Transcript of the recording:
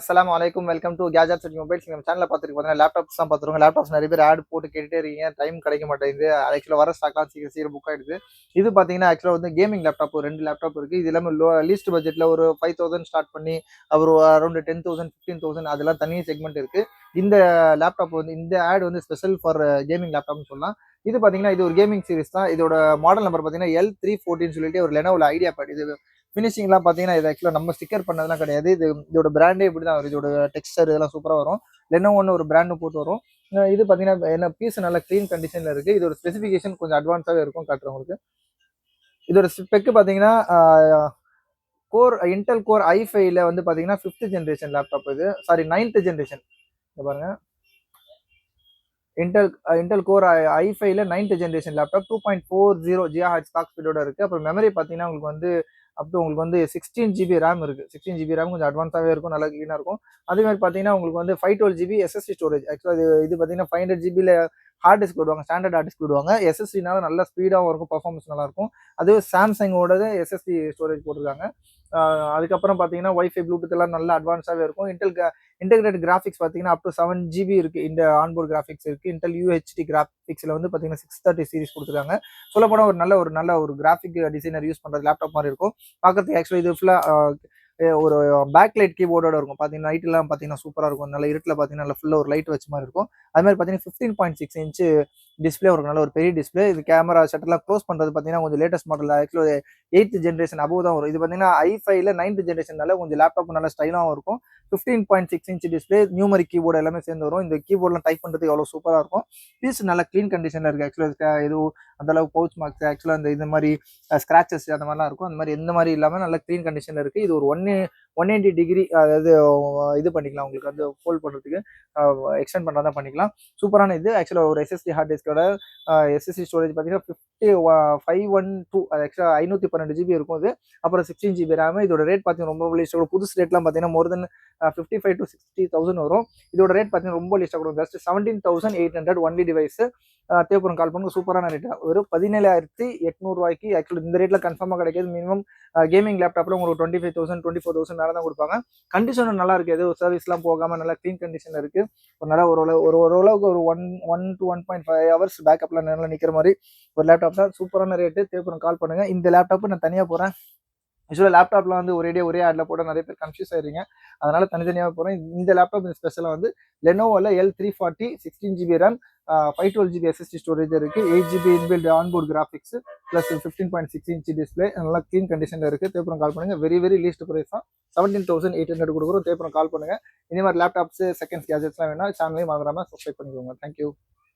அஸ்ஸலாமு அலைக்கும். Welcome to gadgets and mobiles. நம்ம சேனல்ல பார்த்துருக்கு பார்த்தீங்கன்னா லேப்டாப்ஸ் தான் பார்த்துருக்கோம். லேப்டாப்ஸ் நிறைய பேர் ஆட் போட்டு கேட்டுட்டே இருக்கீங்க. டைம் கிடைக்க மாட்டேங்குது. ஆக்சுவலா வர ஸ்டாக்லாம் சீக்கிரம் சீக்கிரம் புக் ஆயிடுது. இது பார்த்தீங்கன்னா ஆக்சுவலா வந்து கேமிங் லேப்டாப் ஒரு 2 லேப்டாப் இருக்கு. இது எல்லாமே லீஸ்ட் பட்ஜெட்ல ஒரு 5000 ஸ்டார்ட் பண்ணி ஒரு அரௌண்ட் 10,000 15,000 அதெல்லாம் தனி செக்மெண்ட் இருக்கு. இந்த லேப்டாப் வந்து இந்த ஆட் வந்து ஸ்பெஷல் ஃபார் கேமிங் லேப்டாப்னு சொல்லலாம். இது பார்த்தீங்கன்னா இது ஒரு கேமிங் சீரிஸ் தான். இதோட மாடல் நம்பர் பார்த்தீங்கன்னா L314 சொல்லிட்டு ஒரு லெனோவோல ஐடியா பேட். இது ஃபினிஷிங்லாம் பார்த்தீங்கன்னா இது ஆக்சுவலாக நம்ம ஸ்டிக்கர் பண்ணதெல்லாம் கிடையாது. இதோட பிராண்டே இப்படி தான் வரும். இதோட டெக்ஸ்டர் இதெல்லாம் சூப்பராக வரும். லெனோவோன்னு ஒரு பிராண்டு போட்டு வரும். இது பார்த்தீங்கன்னா என்ன பீஸ் நல்ல க்ளீன் கண்டிஷனில் இருக்குது. இதோட ஸ்பெசிஃபிகேஷன் கொஞ்சம் அட்வான்ஸாகவே இருக்கும் காட்டுறேன் உங்களுக்கு. இதோட ஸ்பெக்கு பார்த்தீங்கன்னா இன்டெல் கோர் i5ல வந்து பார்த்தீங்கன்னா 5th ஜென்ரேஷன் லேப்டாப் இது. Sorry 9th generation. இங்க பாருங்க. இன்டெல் கோர் i5ல 9th generation laptop 2.40 GHz clock ஸ்பீடோட இருக்கு. அப்புறம் மெமரி பார்த்தீங்கன்னா உங்களுக்கு வந்து உங்களுக்கு வந்து 16 GB ரேம் இருக்கு. 16 GB ரேம் கொஞ்சம் அட்வான்ஸாகவே இருக்கும், நல்லா க்ளீனாக இருக்கும். அதே மாதிரி பார்த்தீங்கன்னா உங்களுக்கு வந்து 512 GB SSD ஸ்டோரேஜ். ஆக்சுவலாக இது பார்த்தீங்கன்னா 500 GB ஹார்ட் டிஸ்க் விடுவாங்க, ஸ்டாண்டர்ட் ஹார்ட் டிஸ்க் விடுவாங்க. எஸ்எஸ்டினால நல்ல ஸ்பீடாகவும் இருக்கும், பர்ஃபார்மன்ஸ் நல்லா இருக்கும். அதுவே சாம்சங்கோட எஸ்எஸ்டி ஸ்டோரேஜ் போட்டிருக்காங்க. அதுக்கப்புறம் பார்த்தீங்கன்னா ஒய்ஃபை ப்ளூடூத் எல்லாம் நல்ல அட்வான்ஸாகவே இருக்கும். இன்டெகிரேட் கிராஃபிக்ஸ் பார்த்தீங்கன்னா அப் டு 7 GB இருக்கு. இந்த ஆன்போர்ட் கிராஃபிக்ஸ் இருக்கு. இன்டெல் UHD கிராஃபிக்ஸ்ல வந்து பார்த்தீங்கன்னா 630 சீரிஸ் கொடுத்துருக்காங்க. சொல்ல போனால் ஒரு நல்ல கிராஃபிக் டிசைனர் யூஸ் பண்றது லேப்டாப் மாதிரி இருக்கும் பார்க்கறதுக்கு. ஆக்சுவலி இது ஃபுல்லா ஒரு பேக் லைட் கீபோர்டோட இருக்கும். பார்த்தீங்கன்னா நைட்லாம் பார்த்தீங்கன்னா சூப்பராக இருக்கும். நல்ல இருட்டில் பார்த்தீங்கன்னா நல்ல ஃபுல்லாக ஒரு லைட் வச்ச மாதிரி இருக்கும். அது மாதிரி பார்த்தீங்கன்னா 15.6 இன்ச்சு டிஸ்பிளே ஒரு நல்ல ஒரு பெரிய டிஸ்பிளே. இது கேமரா ஷட்டர்லாம் க்ளோஸ் பண்ணுறது பார்த்தீங்கன்னா கொஞ்சம் latest model. Actually 8th generation above தான் வரும். இது பார்த்தீங்கன்னா i5ல 9th ஜென்ரேஷனால கொஞ்சம் லேப்டாப் நல்ல ஸ்டைலாகவும் இருக்கும். 15.6 இன்ச் டிஸ்பிளே, நியூமரிக் கீபோர்டு எல்லாமே சேர்ந்து வரும். இந்த கீபோர்ட்லாம் டைப் பண்ணுறதுக்கு எவ்வளோ சூப்பராக இருக்கும். பீஸ் நல்ல க்ளீன் கண்டிஷனில் இருக்குது. ஆக்சுவலாக எதுவும் அந்த அளவுக்கு பவுச் மார்க்ஸ் ஆக்சுவலாக இந்த மாதிரி ஸ்க்ராச்சஸ் அந்த மாதிரிலாம் இருக்கும். அந்த மாதிரி எந்த மாதிரி இல்லாமல் நல்ல க்ளீன் கண்டிஷனில் இருக்குது. இது ஒரு 180 டிகிரி அதாவது இது பண்ணிக்கலாம். உங்களுக்கு வந்து ஃபோல்ட் பண்ணுறதுக்கு எக்ஸ்டெண்ட் பண்ணுறதா பண்ணிக்கலாம். சூப்பரான இது. ஆக்சுவலாக ஒரு SSD ஹார்ட் டிஸ்கோட SSD ஸ்டோரேஜ் பார்த்தீங்கன்னா 512 ஆக்சுவலாக 512 GB இருக்கும் இது. அப்புறம் 16 GB ரேம். இதோட ரேட் பார்த்தீங்கன்னா ரொம்ப லீஸ்ட். புதுசு ரேட்லாம் பார்த்தீங்கன்னா மோர் தென் 55 to 60,000 வரும். இதோட ரேட் பார்த்தீங்கன்னா ரொம்ப லீஸ்ட்டாக கொடுக்கும். Just 17,800 only device. தேவைப்படும் கால் பண்ணுங்க. சூப்பரான ரேட். ஒரு 17,800 ரூபாய்க்கு ஆக்சுவலி இந்த ரேட்ல கன்ஃபார்மாக கிடைக்காது. மினிமம் கேமிங் லேப்டாப்ல உங்களுக்கு 25,000 24,000 மேலே தான் கொடுப்பாங்க. கண்டிஷனும் நல்லா இருக்கு. எதுவும் சர்வீஸ்லாம் போகாம நல்லா க்ளீன் கண்டிஷன்ல இருக்கு. ஒரு நல்லா ஓரளவுக்கு ஒரு 1 to 1.5 ஹவர்ஸ் பேக்கப்ல நல்லா நிக்கிற மாதிரி ஒரு லேப்டாப் தான். சூப்பரான ரேட்டு. தேவைப்படும் கால் பண்ணுங்க. இந்த லேப்டாப் நான் தனியாக போறேன். யூஸ்வலாக லேப்டாப்ல வந்து ஒரே ஆட்ல போட நிறைய பேர் கன்ஃபியூஸ் ஆயிருங்க. அதனால தனித்தனியாக போகிறேன். இந்த லேப்டாப் ஸ்பெஷலாக வந்து லெனோவோல L340 16 GB RAM, 512 GB SSD storage இருக்கு, 8 GB inbuilt onboard graphics plus 15.6 inch display. நல்லா க்ளீன் கண்டிஷன்ல இருக்கு. தேவைப்படும் கால் பண்ணுங்க. வெரி லீஸ்ட் பிரைஸ் தான். 17,800 கொடுக்குறோம். தேவைப்படும் கால் பண்ணுங்க. இந்த மாதிரி லேப்டாப்ஸ் செகண்ட்ஸ் கேஜெட்ஸ்லாம் வேணா சேனலையும் மறந்துடாம சப்ஸ்கிரைப் பண்ணிக்கோங்க. தேங்க்யூ.